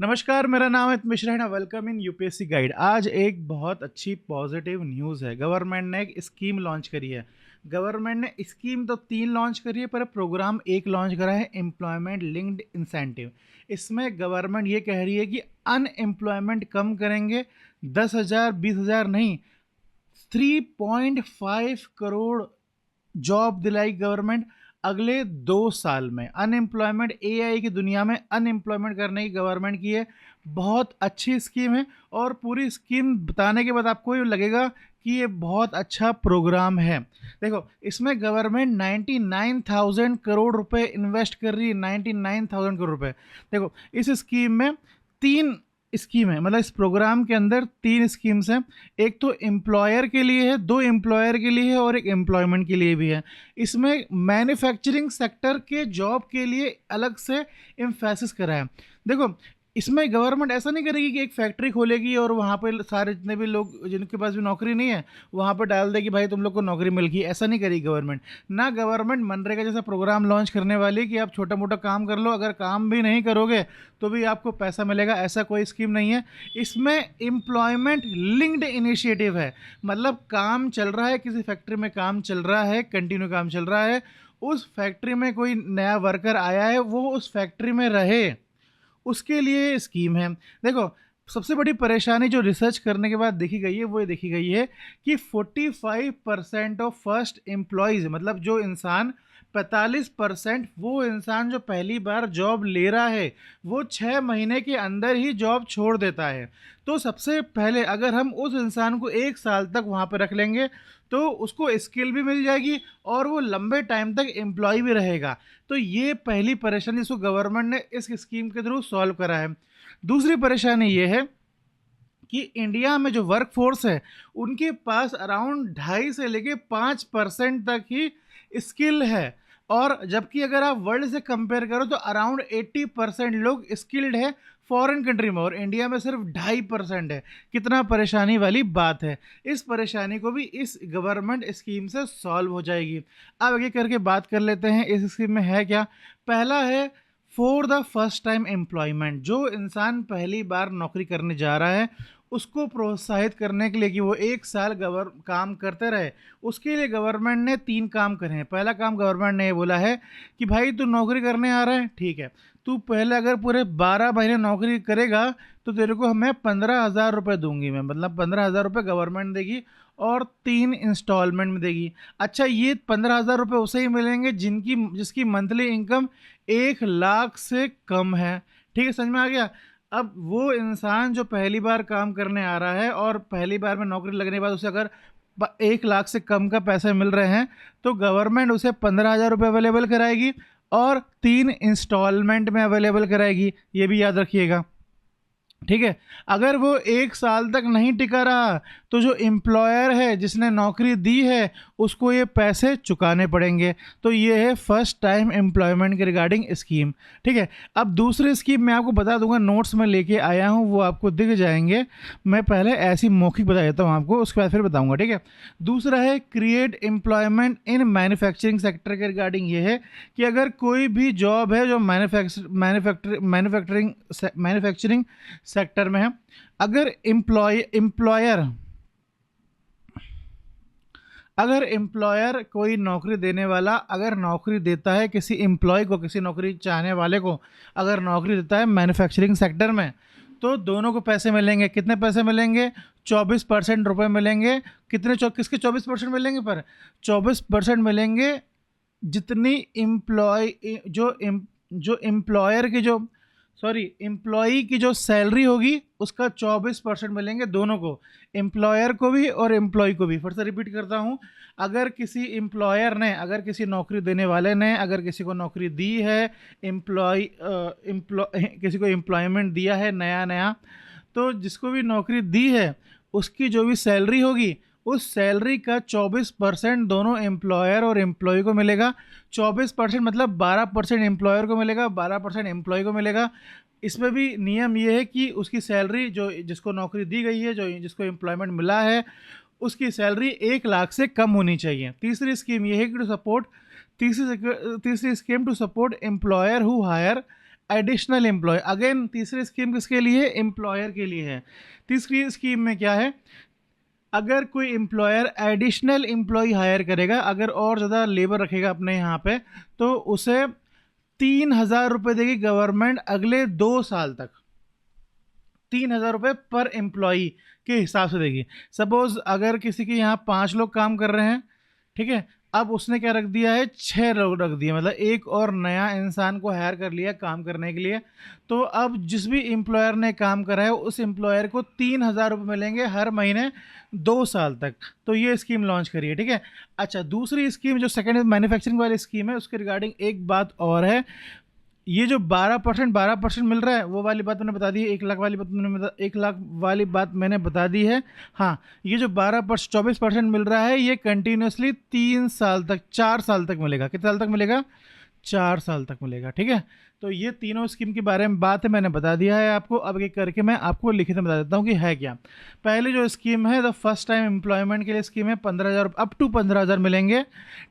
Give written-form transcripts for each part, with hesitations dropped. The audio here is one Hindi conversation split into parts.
नमस्कार, मेरा नाम है मिश्रा है। Welcome in UPSC guide. आज एक बहुत अच्छी पॉजिटिव न्यूज़ है। गवर्नमेंट ने एक स्कीम लॉन्च करी है। गवर्नमेंट ने स्कीम तो 3 लॉन्च करी है, पर प्रोग्राम एक लॉन्च करा है, एम्प्लॉयमेंट लिंक्ड इंसेंटिव। इसमें गवर्नमेंट ये कह रही है कि अनएम्प्लॉयमेंट कम करेंगे। 10,000 20,000 नहीं, 3.5 करोड़ जॉब दिलाई गवर्नमेंट अगले 2 साल में। अनएम्प्लॉयमेंट एआई की दुनिया में अनएम्प्लॉयमेंट करने की गवर्नमेंट की है बहुत अच्छी स्कीम है। और पूरी स्कीम बताने के बाद आपको ये लगेगा कि ये बहुत अच्छा प्रोग्राम है। देखो, इसमें गवर्नमेंट 99,000 करोड़ रुपए इन्वेस्ट कर रही है। 99,000 करोड़ रुपए। देखो, इस स्कीम में 3 स्कीम है, मतलब इस प्रोग्राम के अंदर 3 स्कीम्स हैं। एक तो एम्प्लॉयर के लिए है, 2 एम्प्लॉयर के लिए है और एक एम्प्लॉयमेंट के लिए भी है। इसमें मैन्युफैक्चरिंग सेक्टर के जॉब के लिए अलग से एम्फेसिस करा है। देखो, इसमें गवर्नमेंट ऐसा नहीं करेगी कि एक फैक्ट्री खोलेगी और वहाँ पे सारे जितने भी लोग जिनके पास भी नौकरी नहीं है वहाँ पे डाल देगी, भाई तुम लोग को नौकरी मिल गई। ऐसा नहीं करेगी गवर्नमेंट। ना गवर्नमेंट मनरेगा जैसा प्रोग्राम लॉन्च करने वाली है कि आप छोटा मोटा काम कर लो, अगर काम भी नहीं करोगे तो भी आपको पैसा मिलेगा। ऐसा कोई स्कीम नहीं है। इसमें एम्प्लॉयमेंट लिंक्ड इनिशिएटिव है। मतलब काम चल रहा है, किसी फैक्ट्री में काम चल रहा है, कंटिन्यू काम चल रहा है, उस फैक्ट्री में कोई नया वर्कर आया है, वो उस फैक्ट्री में रहे, उसके लिए स्कीम है। देखो, सबसे बड़ी परेशानी जो रिसर्च करने के बाद देखी गई है वो ये देखी गई है कि 45% ऑफ फर्स्ट एम्प्लॉयज़, मतलब जो इंसान 45%, वो इंसान जो पहली बार जॉब ले रहा है वो 6 महीने के अंदर ही जॉब छोड़ देता है। तो सबसे पहले अगर हम उस इंसान को 1 साल तक वहाँ पर रख लेंगे तो उसको स्किल भी मिल जाएगी और वो लंबे टाइम तक एम्प्लॉय भी रहेगा। तो ये पहली परेशानी जिसको गवर्नमेंट ने इस स्कीम के थ्रू सॉल्व करा है। दूसरी परेशानी ये है कि इंडिया में जो वर्क फोर्स है उनके पास अराउंड 2.5 से लेके 5% तक ही स्किल है। और जबकि अगर आप वर्ल्ड से कंपेयर करो तो अराउंड 80% लोग स्किल्ड है फॉरेन कंट्री में, और इंडिया में सिर्फ 2.5% है। कितना परेशानी वाली बात है। इस परेशानी को भी इस गवर्नमेंट स्कीम से सॉल्व हो जाएगी। अब आगे करके बात कर लेते हैं इस स्कीम में है क्या। पहला है for the first time employment. जो इंसान पहली बार नौकरी करने जा रहा है उसको प्रोत्साहित करने के लिए कि वो 1 साल काम करते रहे, उसके लिए गवर्नमेंट ने 3 काम करे हैं। पहला काम गवर्नमेंट ने ये बोला है कि भाई तू नौकरी करने आ रहा है, ठीक है, तू पहले अगर पूरे 12 महीने नौकरी करेगा तो तेरे को मैं 15,000 रुपये दूंगी मैं, मतलब 15,000 रुपये गवर्नमेंट देगी और 3 इंस्टॉलमेंट में देगी। अच्छा, ये 15,000 रुपये उसे ही मिलेंगे जिसकी मंथली इनकम 1 लाख से कम है। ठीक है, समझ में आ गया। अब वो इंसान जो पहली बार काम करने आ रहा है और पहली बार में नौकरी लगने के बाद उसे अगर 1 लाख से कम का पैसे मिल रहे हैं तो गवर्नमेंट उसे 15,000 रुपये अवेलेबल कराएगी और 3 इंस्टॉलमेंट में अवेलेबल कराएगी। ये भी याद रखिएगा, ठीक है। अगर वो 1 साल तक नहीं टिका रहा तो जो एम्प्लॉयर है जिसने नौकरी दी है उसको ये पैसे चुकाने पड़ेंगे। तो ये है फर्स्ट टाइम एम्प्लॉयमेंट के रिगार्डिंग स्कीम, ठीक है। अब दूसरी स्कीम मैं आपको बता दूंगा, नोट्स में लेके आया हूँ, वो आपको दिख जाएंगे। मैं पहले ऐसी मौखिक बता देता हूँ आपको, उसके बाद फिर बताऊँगा, ठीक है। दूसरा है create employment in manufacturing sector के रिगार्डिंग ये है कि अगर कोई भी जॉब है जो मैन्युफैक्चरिंग सेक्टर में है, अगर एम्प्लॉयर कोई नौकरी देने वाला अगर नौकरी देता है किसी एम्प्लॉय को, किसी नौकरी चाहने वाले को अगर नौकरी देता है मैन्युफैक्चरिंग सेक्टर में, तो दोनों को पैसे मिलेंगे। कितने पैसे मिलेंगे? 24% रुपये मिलेंगे। किसके 24% मिलेंगे? पर 24% मिलेंगे जितनी एम्प्लॉयर की जो एम्प्लॉई की जो सैलरी होगी उसका 24% मिलेंगे दोनों को, एम्प्लॉयर को भी और एम्प्लॉय को भी। फिर से रिपीट करता हूँ, अगर किसी एम्प्लॉयर ने, अगर किसी नौकरी देने वाले ने अगर किसी को नौकरी दी है, किसी को एम्प्लॉयमेंट दिया है नया, तो जिसको भी नौकरी दी है उसकी जो भी सैलरी होगी उस सैलरी का 24% दोनों एम्प्लॉयर और एम्प्लॉय को मिलेगा। 24% मतलब 12% एम्प्लॉयर को मिलेगा, 12% एम्प्लॉय को मिलेगा। इसमें भी नियम ये है कि उसकी सैलरी जो जिसको नौकरी दी गई है, जो जिसको एम्प्लॉयमेंट मिला है, उसकी सैलरी 1 लाख से कम होनी चाहिए। तीसरी स्कीम ये है कि तीसरी scheme to support employer who hire additional employ, again तीसरी स्कीम किसके लिए? एम्प्लॉयर के लिए है। तीसरी स्कीम में क्या है? अगर कोई एम्प्लॉयर एडिशनल एम्प्लॉय हायर करेगा, अगर और ज़्यादा लेबर रखेगा अपने यहाँ पे, तो उसे 3,000 रुपये देगी गवर्नमेंट अगले 2 साल तक। 3,000 रुपये पर एम्प्लॉई के हिसाब से देगी। सपोज अगर किसी के यहाँ 5 लोग काम कर रहे हैं, ठीक है, अब उसने क्या रख दिया है? 6 लोग रख दिया, मतलब एक और नया इंसान को हायर कर लिया काम करने के लिए। तो अब जिस भी एम्प्लॉयर ने काम करा है उस एम्प्लॉयर को 3,000 रुपये मिलेंगे हर महीने 2 साल तक। तो ये स्कीम लॉन्च करी है, ठीक है। अच्छा, दूसरी स्कीम जो सेकेंड मैन्युफैक्चरिंग वाली स्कीम है, उसके रिगार्डिंग एक बात और है। ये जो 12% मिल रहा है, वो वाली बात मैंने बता दी है। 1 लाख वाली बात मैंने 1 लाख वाली बात मैंने बता दी है। हाँ, ये जो 24% मिल रहा है, ये कंटिन्यूसली 3 साल तक, 4 साल तक मिलेगा। कितने साल तक मिलेगा? 4 साल तक मिलेगा, ठीक है। तो ये तीनों स्कीम के बारे में बात है, मैंने बता दिया है आपको। अब एक करके मैं आपको लिखित में बता देता हूँ कि है क्या। पहली जो स्कीम है, द फर्स्ट टाइम एम्प्लॉयमेंट के लिए स्कीम है, 15,000 अप टू 15,000 मिलेंगे,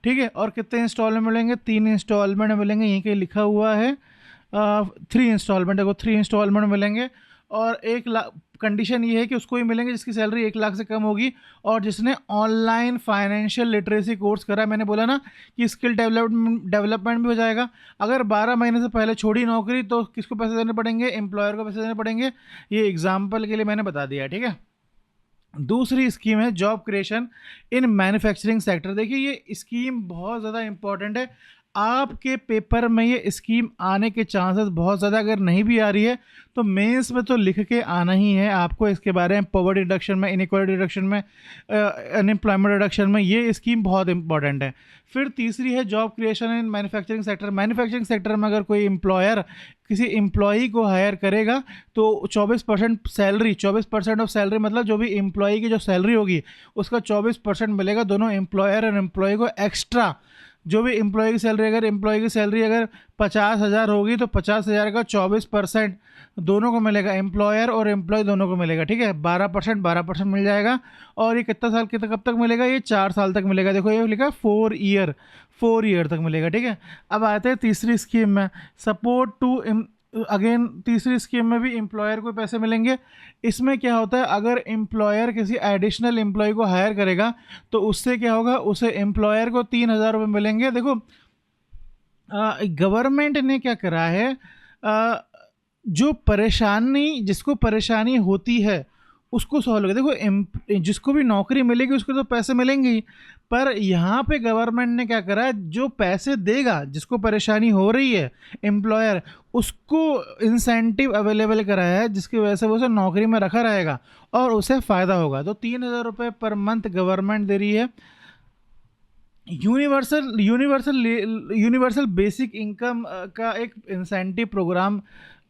ठीक है। और कितने इंस्टॉलमेंट मिलेंगे? 3 इंस्टॉलमेंट मिलेंगे, यहीं कहीं लिखा हुआ है। 3 इंस्टॉलमेंट, देखो 3 इंस्टॉलमेंट मिलेंगे। और 1 लाख, कंडीशन ये है कि उसको ही मिलेंगे जिसकी सैलरी 1 लाख से कम होगी और जिसने ऑनलाइन फाइनेंशियल लिटरेसी कोर्स करा है। मैंने बोला ना कि स्किल डेवलपमेंट भी हो जाएगा। अगर 12 महीने से पहले छोड़ी नौकरी तो किसको पैसे देने पड़ेंगे? एम्प्लॉयर को पैसे देने पड़ेंगे। ये एग्जाम्पल के लिए मैंने बता दिया, ठीक है। दूसरी स्कीम है job creation in manufacturing sector. देखिए, ये स्कीम बहुत ज़्यादा इंपॉर्टेंट है। आपके पेपर में ये स्कीम आने के चांसेस बहुत ज़्यादा, अगर नहीं भी आ रही है तो मेंस में तो लिख के आना ही है आपको इसके बारे में। पॉवर्टी रिडक्शन में, इनइक्वालिटी रिडक्शन में, अनएम्प्लॉयमेंट रिडक्शन में ये स्कीम बहुत इंपॉर्टेंट है। फिर तीसरी है job creation in manufacturing sector. Manufacturing sector में अगर कोई एम्प्लॉयर किसी एम्प्लॉई को हायर करेगा तो 24% सैलरी, 24% ऑफ सैलरी, मतलब जो भी एम्प्लॉई की जो सैलरी होगी उसका 24% मिलेगा दोनों एम्प्लॉयर और एम्प्लॉय को एक्स्ट्रा। जो भी एम्प्लॉय की सैलरी, अगर एम्प्लॉय की सैलरी अगर 50,000 होगी तो 50,000 का 24% दोनों को मिलेगा, एम्प्लॉयर और एम्प्लॉय दोनों को मिलेगा, ठीक है। 12% मिल जाएगा। और ये कितना साल के तक, कब तक मिलेगा? ये 4 साल तक मिलेगा। देखो ये लिखा 4 ईयर तक मिलेगा, ठीक है। अब आते हैं तीसरी स्कीम में, सपोर्ट टू, अगेन तीसरी स्कीम में भी एम्प्लॉयर को पैसे मिलेंगे। इसमें क्या होता है? अगर एम्प्लॉयर किसी एडिशनल एम्प्लॉय को हायर करेगा तो उससे क्या होगा? उसे एम्प्लॉयर को 3,000 रुपये मिलेंगे। देखो, गवर्नमेंट ने क्या करा है, जो परेशानी, जिसको परेशानी होती है उसको सॉल्व कर। देखो, जिसको भी नौकरी मिलेगी उसको तो पैसे मिलेंगे ही, पर यहाँ पे गवर्नमेंट ने क्या करा है, जो पैसे देगा, जिसको परेशानी हो रही है एम्प्लॉयर, उसको इंसेंटिव अवेलेबल कराया है जिसकी वजह से वो उसे नौकरी में रखा रहेगा और उसे फ़ायदा होगा। तो 3,000 रुपये पर मंथ गवर्नमेंट दे रही है। यूनिवर्सल बेसिक इनकम का एक इंसेंटिव प्रोग्राम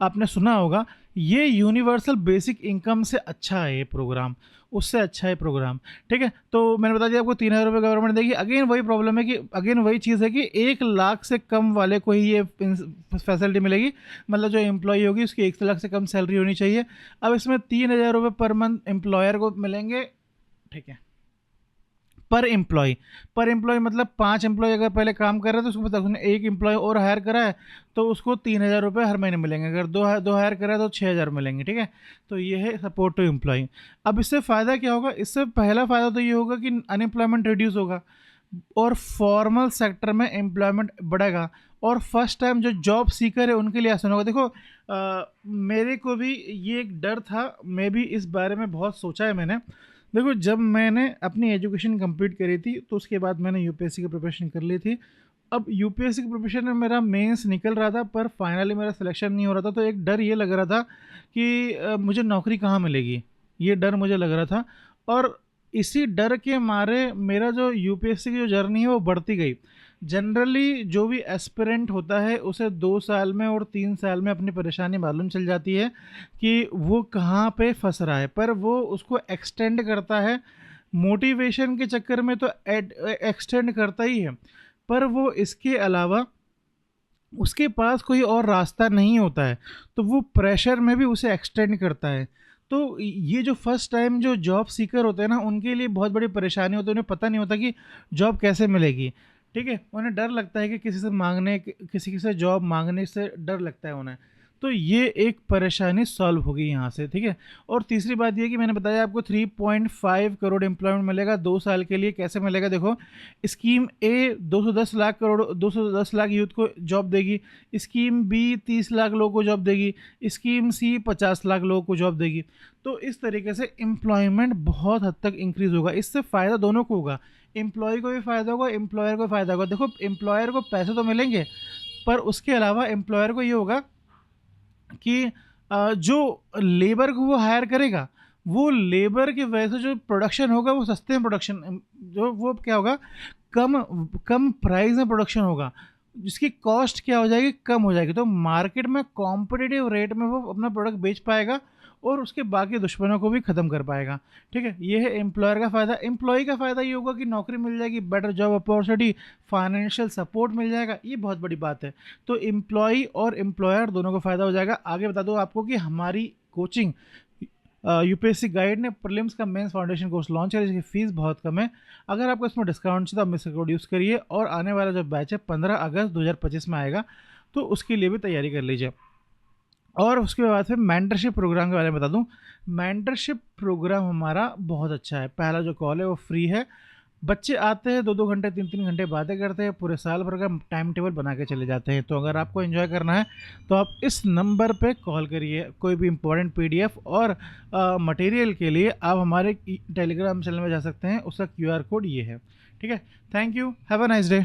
आपने सुना होगा। ये यूनिवर्सल बेसिक इनकम से अच्छा है ये प्रोग्राम, उससे अच्छा है प्रोग्राम, ठीक है। तो मैंने बता दिया आपको 3,000 रुपये गवर्नमेंट देगी। अगेन वही प्रॉब्लम है कि, अगेन वही चीज़ है कि 1 लाख से कम वाले को ही ये फैसिलिटी मिलेगी, मतलब जो एम्प्लॉई होगी उसकी 1 लाख से कम सैलरी होनी चाहिए। अब इसमें 3,000 रुपये पर मंथ एम्प्लॉयर को मिलेंगे, ठीक है, पर एम्प्लॉय मतलब 5 एम्प्लॉय अगर पहले काम कर रहे थे, उसको पता उसने एक एम्प्लॉय और हायर करा है तो उसको 3,000 रुपये हर महीने मिलेंगे। अगर दो हायर करा है तो 6,000 मिलेंगे, ठीक है। तो ये है सपोर्ट टू एम्प्लॉय। अब इससे फ़ायदा क्या होगा? इससे पहला फ़ायदा तो ये होगा कि अनएम्प्लॉयमेंट रिड्यूस होगा और फॉर्मल सेक्टर में एम्प्लॉयमेंट बढ़ेगा और फर्स्ट टाइम जो जॉब सीकर है उनके लिए आसान होगा। देखो, मेरे को भी ये एक डर था, मैं भी इस बारे में बहुत सोचा है मैंने। देखो, जब मैंने अपनी एजुकेशन कंप्लीट करी थी तो उसके बाद मैंने यूपीएससी की प्रिपरेशन कर ली थी। अब यूपीएससी की प्रिपरेशन में मेरा मेंस निकल रहा था पर फाइनली मेरा सिलेक्शन नहीं हो रहा था, तो एक डर ये लग रहा था कि मुझे नौकरी कहाँ मिलेगी, ये डर मुझे लग रहा था। और इसी डर के मारे मेरा जो यूपीएससी की जो जर्नी है वो बढ़ती गई। जनरली जो भी एस्पिरेंट होता है उसे 2 साल में और 3 साल में अपनी परेशानी मालूम चल जाती है कि वो कहाँ पे फंस रहा है, पर वो उसको एक्सटेंड करता है। मोटिवेशन के चक्कर में तो एक्सटेंड करता ही है, पर वो इसके अलावा उसके पास कोई और रास्ता नहीं होता है, तो वो प्रेशर में भी उसे एक्सटेंड करता है। तो ये जो फर्स्ट टाइम जो जॉब सीकर होते हैं ना, उनके लिए बहुत बड़ी परेशानी होती है। उन्हें पता नहीं होता कि जॉब कैसे मिलेगी, ठीक है। उन्हें डर लगता है कि किसी से जॉब मांगने से डर लगता है उन्हें। तो ये एक परेशानी सॉल्व होगी यहाँ से, ठीक है। और तीसरी बात ये कि मैंने बताया आपको 3.5 करोड़ एम्प्लॉयमेंट मिलेगा 2 साल के लिए। कैसे मिलेगा देखो, स्कीम ए 210 लाख करोड़ 210 लाख यूथ को जॉब देगी, स्कीम बी 30 लाख लोगों को जॉब देगी, स्कीम सी 50 लाख लोगों को जॉब देगी। तो इस तरीके से एम्प्लॉयमेंट बहुत हद तक इंक्रीज़ होगा। इससे फ़ायदा दोनों को होगा, एम्प्लॉय को भी फ़ायदा होगा, एम्प्लॉयर को फ़ायदा होगा। देखो एम्प्लॉयर को पैसे तो मिलेंगे, पर उसके अलावा एम्प्लॉयर को ये होगा कि जो लेबर को वो हायर करेगा, वो लेबर की वजह से जो प्रोडक्शन होगा वो सस्ते में प्रोडक्शन, जो वो क्या होगा, कम कम प्राइस में प्रोडक्शन होगा, जिसकी कॉस्ट क्या हो जाएगी, कम हो जाएगी। तो मार्केट में कॉम्पिटिटिव रेट में वो अपना प्रोडक्ट बेच पाएगा और उसके बाकी दुश्मनों को भी ख़त्म कर पाएगा, ठीक है। ये है एम्प्लॉयर का फ़ायदा। एम्प्लॉय का फ़ायदा ये होगा कि नौकरी मिल जाएगी, better job opportunity, financial support मिल जाएगा, ये बहुत बड़ी बात है। तो एम्प्लॉय और एम्प्लॉयर दोनों को फ़ायदा हो जाएगा। आगे बता दूँ आपको कि हमारी कोचिंग यूपीएससी गाइड ने प्रीलिम्स का मेंस फाउंडेशन कोर्स लॉन्च है, जिसकी फ़ीस बहुत कम है। अगर आपको इसमें डिस्काउंट चाहिए तो आप मिस कोड यूज़ करिए, और आने वाला जो बैच है 15 अगस्त 2025 में आएगा, तो उसके लिए भी तैयारी कर लीजिए। और उसके बाद फिर मेंटरशिप प्रोग्राम के बारे में बता दूं। मेंटरशिप प्रोग्राम हमारा बहुत अच्छा है। पहला जो कॉल है वो फ्री है, बच्चे आते हैं 2-2 घंटे 3-3 घंटे बातें करते हैं, पूरे साल भर का टाइम टेबल बना के चले जाते हैं। तो अगर आपको एंजॉय करना है तो आप इस नंबर पे कॉल करिए। कोई भी इंपॉर्टेंट पीडीएफ और मटेरियल के लिए आप हमारे टेलीग्राम चैनल में जा सकते हैं, उसका क्यूआर कोड ये है, ठीक है। Thank you, have a nice day.